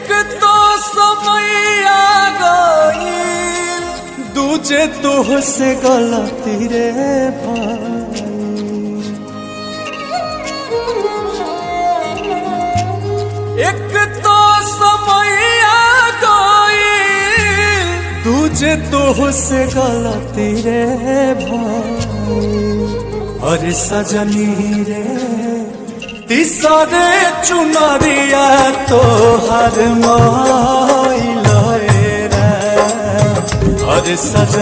एक तो समय आ गईल, दूजे तुझसे गलती रे भाई। एक तो समय आ गईल, दूजे तुझसे गलती रे भाई। अरे सजनी रे तीसरे चुनरिया तो हर माइल रे। अरे सजनी